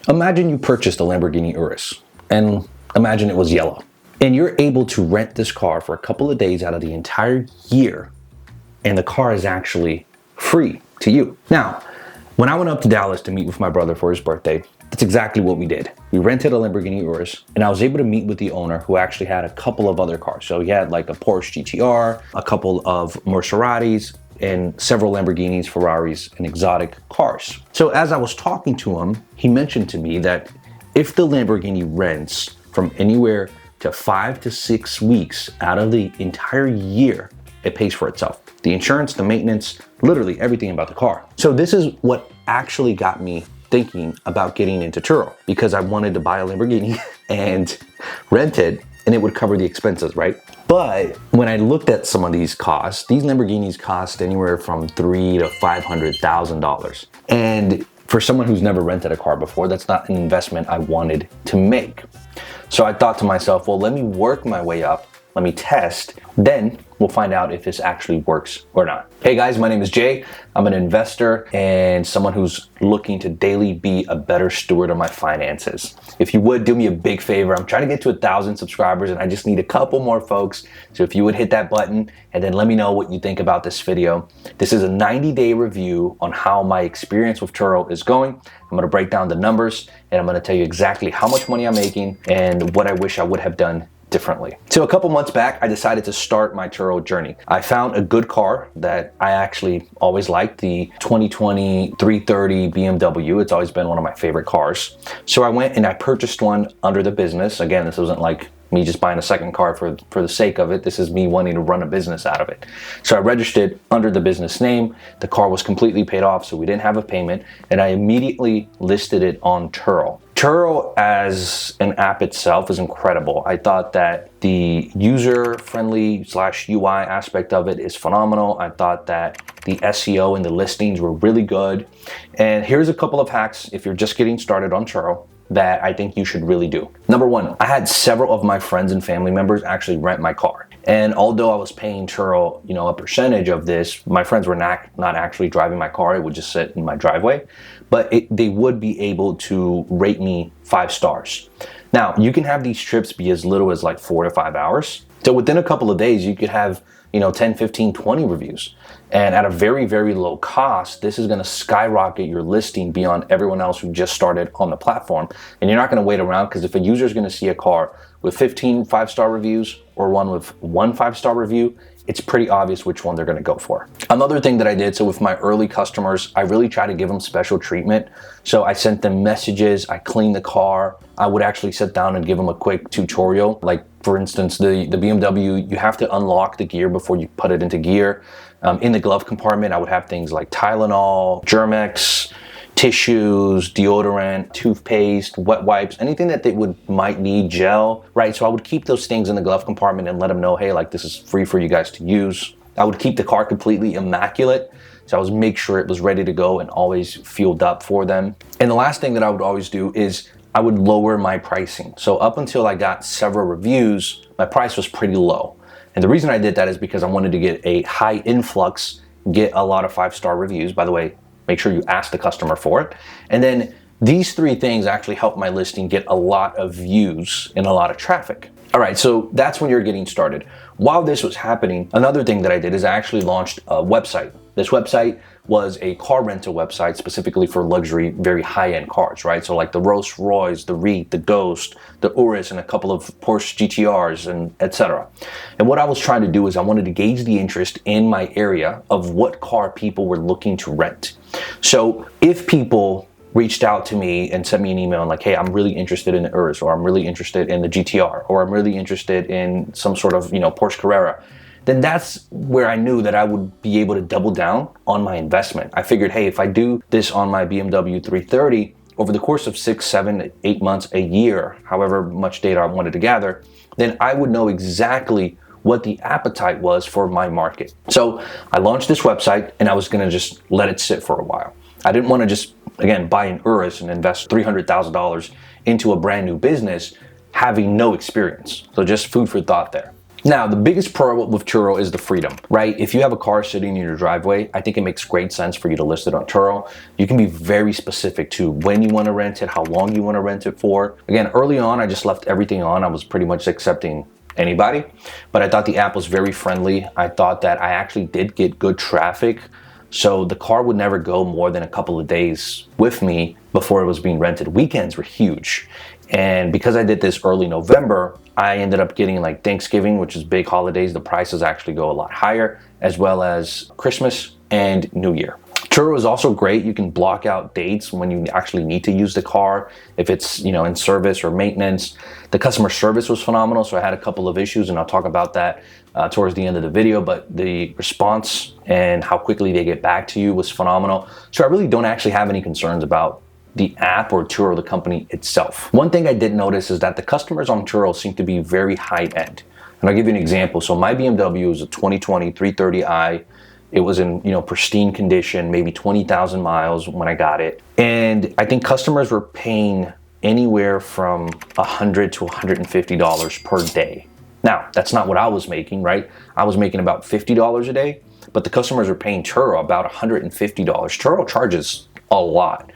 Imagine you purchased a Lamborghini Urus, and imagine it was yellow. And you're able to rent this car for a couple of days out of the entire year, and the car is actually free to you. Now, when I went up to Dallas to meet with my brother for his birthday, that's exactly what we did. We rented a Lamborghini Urus, and I was able to meet with the owner who actually had a couple of other cars. So he had like a Porsche GTR, a couple of Maseratis, and several Lamborghinis, Ferraris, and exotic cars. So as I was talking to him, he mentioned to me that if the Lamborghini rents from anywhere to 5 to 6 weeks out of the entire year, it pays for itself. The insurance, the maintenance, literally everything about the car. So this is what actually got me thinking about getting into Turo, because I wanted to buy a Lamborghini and rent it, and it would cover the expenses, right? But when I looked at some of these costs, these Lamborghinis cost anywhere from $300,000 to $500,000. And for someone who's never rented a car before, that's not an investment I wanted to make. So I thought to myself, well, let me work my way up. Let me test, then we'll find out if this actually works or not. Hey guys, my name is Jay. I'm an investor and someone who's looking to daily be a better steward of my finances. If you would do me a big favor, I'm trying to get to 1,000 subscribers and I just need a couple more folks. So if you would hit that button and then let me know what you think about this video. This is a 90-day review on how my experience with Turo is going. I'm gonna break down the numbers and I'm gonna tell you exactly how much money I'm making and what I wish I would have done differently. So a couple months back, I decided to start my Turo journey. I found a good car that I actually always liked, the 2020 330 BMW. It's always been one of my favorite cars. So I went and I purchased one under the business. Again, this wasn't like me just buying a second car for the sake of it. This is me wanting to run a business out of it. So I registered under the business name. The car was completely paid off, so we didn't have a payment, and I immediately listed it on Turo. Turo as an app itself is incredible. I thought that the user-friendly / UI aspect of it is phenomenal. I thought that the SEO and the listings were really good. And here's a couple of hacks if you're just getting started on Turo that I think you should really do. Number one, I had several of my friends and family members actually rent my car. And although I was paying Turo, a percentage of this, my friends were not actually driving my car. It would just sit in my driveway, but they would be able to rate me 5 stars. Now, you can have these trips be as little as like 4 to 5 hours. So within a couple of days, you could have 10, 15, 20 reviews. And at a very, very low cost, this is gonna skyrocket your listing beyond everyone else who just started on the platform. And you're not gonna wait around, because if a user is gonna see a car with 15 5-star reviews or one with 1 5-star review, it's pretty obvious which one they're gonna go for. Another thing that I did, so with my early customers, I really try to give them special treatment. So I sent them messages, I cleaned the car. I would actually sit down and give them a quick tutorial. Like for instance, the BMW, you have to unlock the gear before you put it into gear. In the glove compartment, I would have things like Tylenol, Germex, tissues, deodorant, toothpaste, wet wipes, anything that they might need, gel, right? So I would keep those things in the glove compartment and let them know, hey, like this is free for you guys to use. I would keep the car completely immaculate. So I was make sure it was ready to go and always fueled up for them. And the last thing that I would always do is I would lower my pricing. So up until I got several reviews, my price was pretty low. And the reason I did that is because I wanted to get a high influx, get a lot of 5-star reviews. By the way, make sure you ask the customer for it. And then these 3 things actually help my listing get a lot of views and a lot of traffic. All right, so that's when you're getting started. While this was happening, another thing that I did is I actually launched a website. This website was a car rental website specifically for luxury, very high-end cars, right? So like the Rolls Royce, the Reed, the Ghost, the Urus, and a couple of Porsche GTRs, and etc. And what I was trying to do is I wanted to gauge the interest in my area of what car people were looking to rent. So if people reached out to me and sent me an email and like, hey, I'm really interested in the Urus, or I'm really interested in the GTR, or I'm really interested in some sort of, Porsche Carrera, then that's where I knew that I would be able to double down on my investment. I figured, hey, if I do this on my BMW 330 over the course of 6, 7, 8 months, a year, however much data I wanted to gather, then I would know exactly what the appetite was for my market. So I launched this website and I was gonna just let it sit for a while. I didn't wanna just, again, buy an Urus and invest $300,000 into a brand new business having no experience. So just food for thought there. Now, the biggest pro with Turo is the freedom, right? If you have a car sitting in your driveway, I think it makes great sense for you to list it on Turo. You can be very specific to when you want to rent it, how long you want to rent it for. Again, early on, I just left everything on. I was pretty much accepting anybody, but I thought the app was very friendly. I thought that I actually did get good traffic. So the car would never go more than a couple of days with me before it was being rented. Weekends were huge. And because I did this early November, I ended up getting like Thanksgiving, which is big holidays. The prices actually go a lot higher, as well as Christmas and New Year. Turo is also great. You can block out dates when you actually need to use the car, if it's, in service or maintenance. The customer service was phenomenal, so I had a couple of issues, and I'll talk about that towards the end of the video, but the response and how quickly they get back to you was phenomenal. So I really don't actually have any concerns about the app or Turo, the company itself. One thing I did notice is that the customers on Turo seem to be very high end. And I'll give you an example. So my BMW is a 2020 330i. It was in, pristine condition, maybe 20,000 miles when I got it. And I think customers were paying anywhere from $100 to $150 per day. Now, that's not what I was making, right? I was making about $50 a day, but the customers are paying Turo about $150. Turo charges a lot.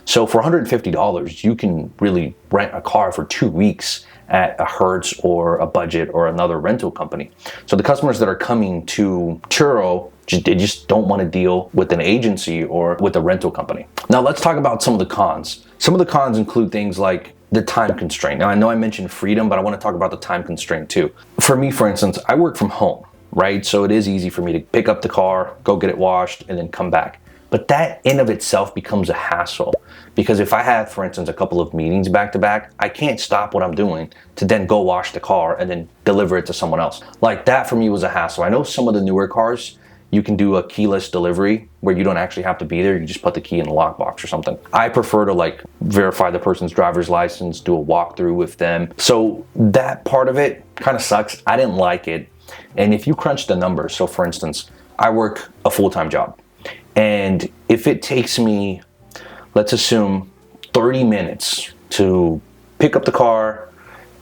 So for $150, you can really rent a car for 2 weeks at a Hertz or a Budget or another rental company. So the customers that are coming to Turo, they just don't want to deal with an agency or with a rental company. Now let's talk about some of the cons. Some of the cons include things like the time constraint. Now I know I mentioned freedom, but I want to talk about the time constraint too. For me, for instance, I work from home, right? So it is easy for me to pick up the car, go get it washed, and then come back. But that in of itself becomes a hassle, because if I have, for instance, a couple of meetings back to back, I can't stop what I'm doing to then go wash the car and then deliver it to someone else. Like that for me was a hassle. I know some of the newer cars, you can do a keyless delivery where you don't actually have to be there. You just put the key in the lockbox or something. I prefer to verify the person's driver's license, do a walkthrough with them. So that part of it kind of sucks. I didn't like it. And if you crunch the numbers, so for instance, I work a full-time job. And if it takes me, let's assume 30 minutes to pick up the car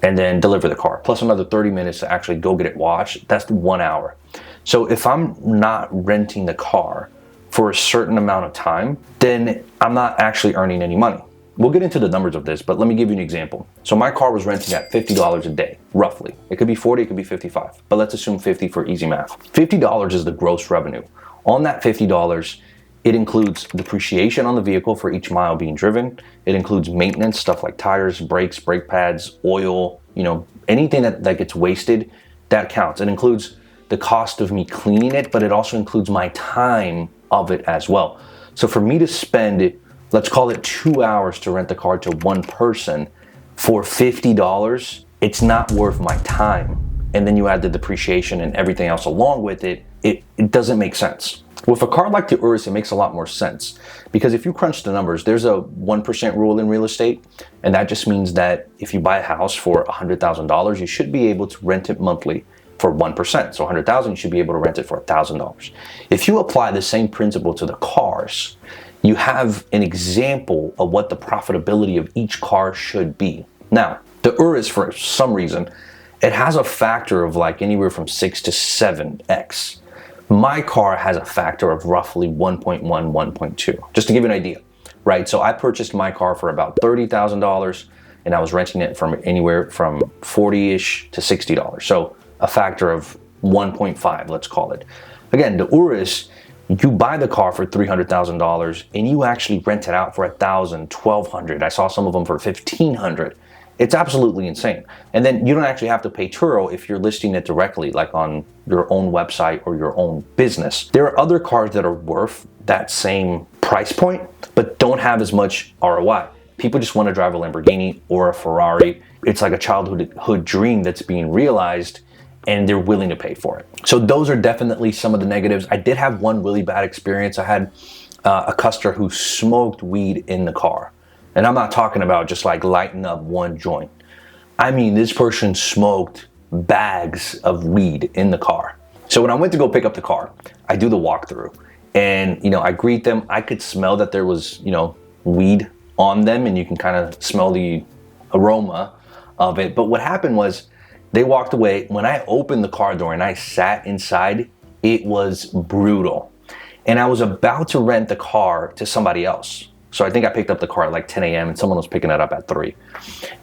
and then deliver the car, plus another 30 minutes to actually go get it washed, that's 1 hour. So if I'm not renting the car for a certain amount of time, then I'm not actually earning any money. We'll get into the numbers of this, but let me give you an example. So my car was renting at $50 a day, roughly. It could be 40, it could be 55, but let's assume 50 for easy math. $50 is the gross revenue. On that $50, it includes depreciation on the vehicle for each mile being driven. It includes maintenance, stuff like tires, brakes, brake pads, oil, anything that gets wasted, that counts. It includes the cost of me cleaning it, but it also includes my time of it as well. So for me to spend, let's call it 2 hours to rent the car to one person for $50, it's not worth my time. And then you add the depreciation and everything else along with it, it doesn't make sense. With a car like the Urus, it makes a lot more sense, because if you crunch the numbers, there's a 1% rule in real estate, and that just means that if you buy a house for $100,000, you should be able to rent it monthly for 1%. So $100,000, you should be able to rent it for $1,000. If you apply the same principle to the cars, you have an example of what the profitability of each car should be. Now, the Urus, for some reason, it has a factor of anywhere from 6 to 7x. My car has a factor of roughly 1.1, 1.2, just to give you an idea, right? So I purchased my car for about $30,000, and I was renting it from anywhere from $40-ish to $60. So a factor of 1.5, let's call it. Again, the Urus, you buy the car for $300,000 and you actually rent it out for $1,000, $1,200. I saw some of them for $1,500. It's absolutely insane. And then you don't actually have to pay Turo if you're listing it directly, like on your own website or your own business. There are other cars that are worth that same price point, but don't have as much ROI. People just want to drive a Lamborghini or a Ferrari. It's like a childhood dream that's being realized, and they're willing to pay for it. So those are definitely some of the negatives. I did have one really bad experience. I had a customer who smoked weed in the car. And I'm not talking about just lighting up one joint. I mean, this person smoked bags of weed in the car. So when I went to go pick up the car, I do the walkthrough, and I greet them. I could smell that there was weed on them, and you can kind of smell the aroma of it. But what happened was, They walked away. When I opened the car door and I sat inside, it was brutal. And I was about to rent the car to somebody else. So I think I picked up the car at like 10 a.m. and someone was picking it up at 3.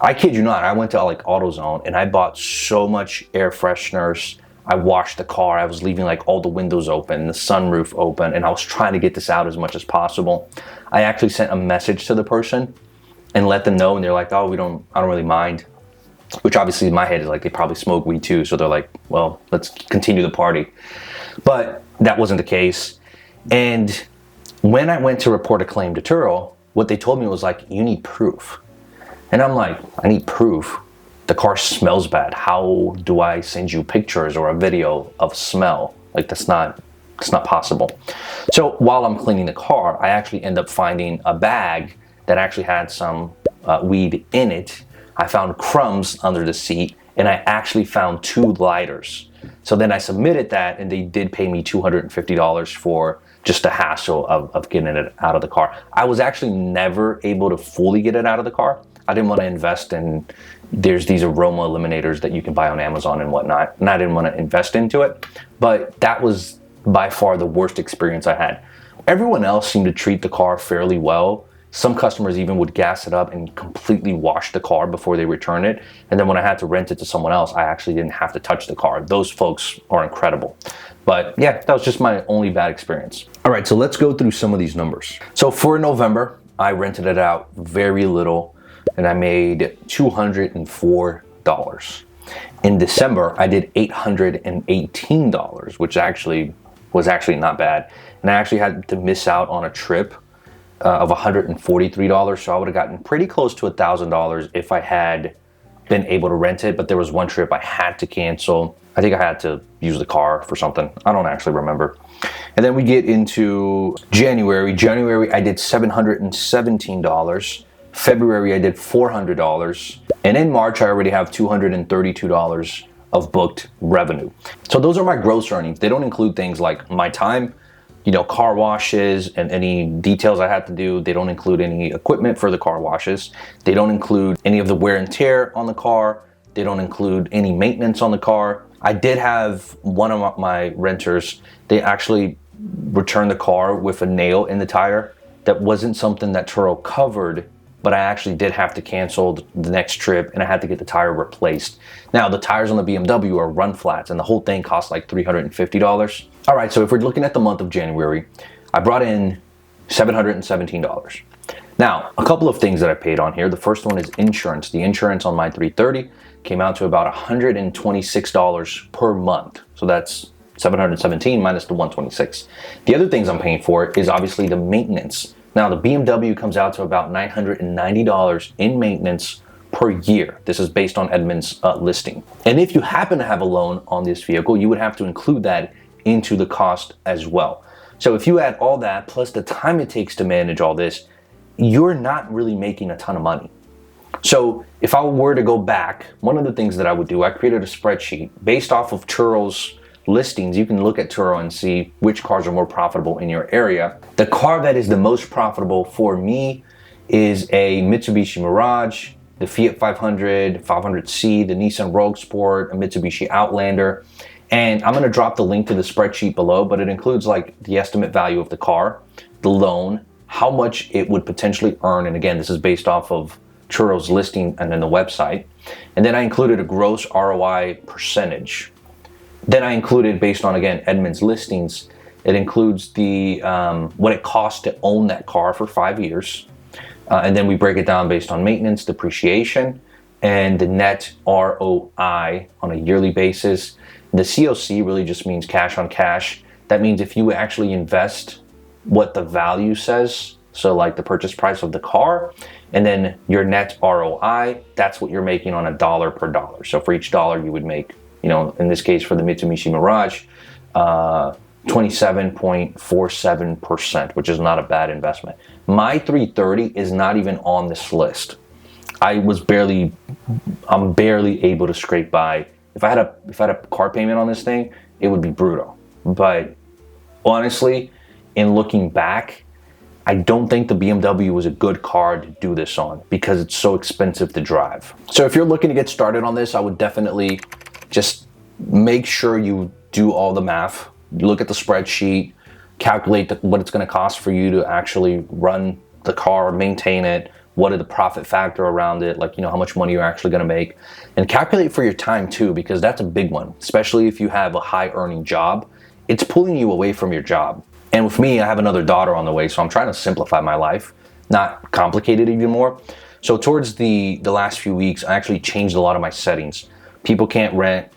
I kid you not, I went to like AutoZone and I bought so much air fresheners. I washed the car. I was leaving like all the windows open, the sunroof open, and I was trying to get this out as much as possible. I actually sent a message to the person and let them know, and they're like, oh, I don't really mind. Which obviously in my head is like, they probably smoke weed too. So they're like, well, let's continue the party. But that wasn't the case. And when I went to report a claim to Turo, what they told me was like, you need proof. And I'm like, I need proof? The car smells bad. How do I send you pictures or a video of smell? Like it's not possible. So while I'm cleaning the car, I actually end up finding a bag that actually had some weed in it. I found crumbs under the seat, and I actually found 2 lighters. So then I submitted that, and they did pay me $250 for just the hassle of getting it out of the car. I was actually never able to fully get it out of the car. I didn't want to invest in, there's these aroma eliminators that you can buy on Amazon and whatnot, and I didn't want to invest into it. But that was by far the worst experience I had. Everyone else seemed to treat the car fairly well. Some customers even would gas it up and completely wash the car before they return it. And then when I had to rent it to someone else, I actually didn't have to touch the car. Those folks are incredible. But yeah, that was just my only bad experience. All right, so let's go through some of these numbers. So for November, I rented it out very little, and I made $204. In December, I did $818, which was actually not bad. And I actually had to miss out on a trip of $143, so I would have gotten pretty close to $1,000 if I had been able to rent it. But there was one trip I had to cancel. I think I had to use the car for something. I don't actually remember. And then we get into January. January, I did $717. February, I did $400. And in March, I already have $232 of booked revenue. So those are my gross earnings. They don't include things like my time, car washes and any details I had to do. They don't include any equipment for the car washes. They don't include any of the wear and tear on the car. They don't include any maintenance on the car. I did have one of my renters, they actually returned the car with a nail in the tire. That wasn't something that Turo covered, but I actually did have to cancel the next trip, and I had to get the tire replaced. Now, the tires on the BMW are run flats, and the whole thing cost like $350. All right, so if we're looking at the month of January, I brought in $717. Now, a couple of things that I paid on here. The first one is insurance. The insurance on my 330 came out to about $126 per month. So that's 717 minus the 126. The other things I'm paying for is obviously the maintenance. Now, the BMW comes out to about $990 in maintenance per year. This is based on Edmunds' listing. And if you happen to have a loan on this vehicle, you would have to include that into the cost as well. So if you add all that plus the time it takes to manage all this, you're not really making a ton of money. So if I were to go back, one of the things that I would do, I created a spreadsheet based off of Turo's listings. You can look at Turo and see which cars are more profitable in your area. The car that is the most profitable for me is a Mitsubishi Mirage, the Fiat 500, 500C, the Nissan Rogue Sport, a Mitsubishi Outlander. And I'm going to drop the link to the spreadsheet below, but it includes like the estimate value of the car, the loan, how much it would potentially earn. And again, this is based off of Turo's listing and then the website. And then I included a gross ROI percentage. Then I included, based on, again, Edmunds' listings, it includes the what it costs to own that car for 5 years. And then we break it down based on maintenance, depreciation, and the net ROI on a yearly basis. The COC really just means cash on cash. That means if you actually invest what the value says, so like the purchase price of the car, and then your net ROI, that's what you're making on a dollar per dollar. So for each dollar you would make, in this case for the Mitsubishi Mirage, 27.47%, which is not a bad investment. My 330 is not even on this list. I'm barely able to scrape by. If I had a car payment on this thing, it would be brutal. But honestly, in looking back, I don't think the BMW was a good car to do this on because it's so expensive to drive. So if you're looking to get started on this, I would definitely just make sure you do all the math. Look at the spreadsheet, calculate what it's going to cost for you to actually run the car, maintain it. What are the profit factor around it? Like, how much money you're actually going to make, and calculate for your time too, because that's a big one, especially if you have a high earning job. It's pulling you away from your job. And with me, I have another daughter on the way, so I'm trying to simplify my life, not complicate it even more. So towards the last few weeks, I actually changed a lot of my settings. People can't rent,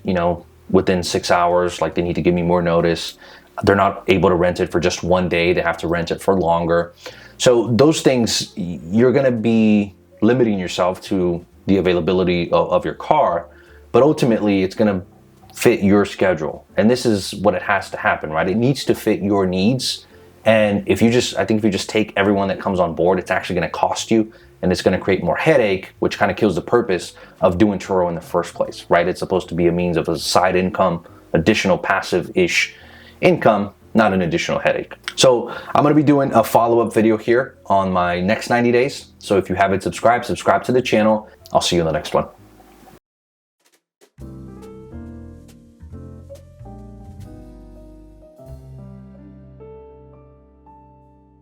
within 6 hours, like they need to give me more notice. They're not able to rent it for just one day. They have to rent it for longer. So those things, you're going to be limiting yourself to the availability of your car, but ultimately it's going to fit your schedule. And this is what it has to happen, right? It needs to fit your needs. And I think if you just take everyone that comes on board, it's actually going to cost you, and it's going to create more headache, which kind of kills the purpose of doing Turo in the first place, right? It's supposed to be a means of a side income, additional passive-ish income, not an additional headache. So I'm going to be doing a follow-up video here on my next 90 days. So if you haven't subscribed to the channel. I'll see you in the next one.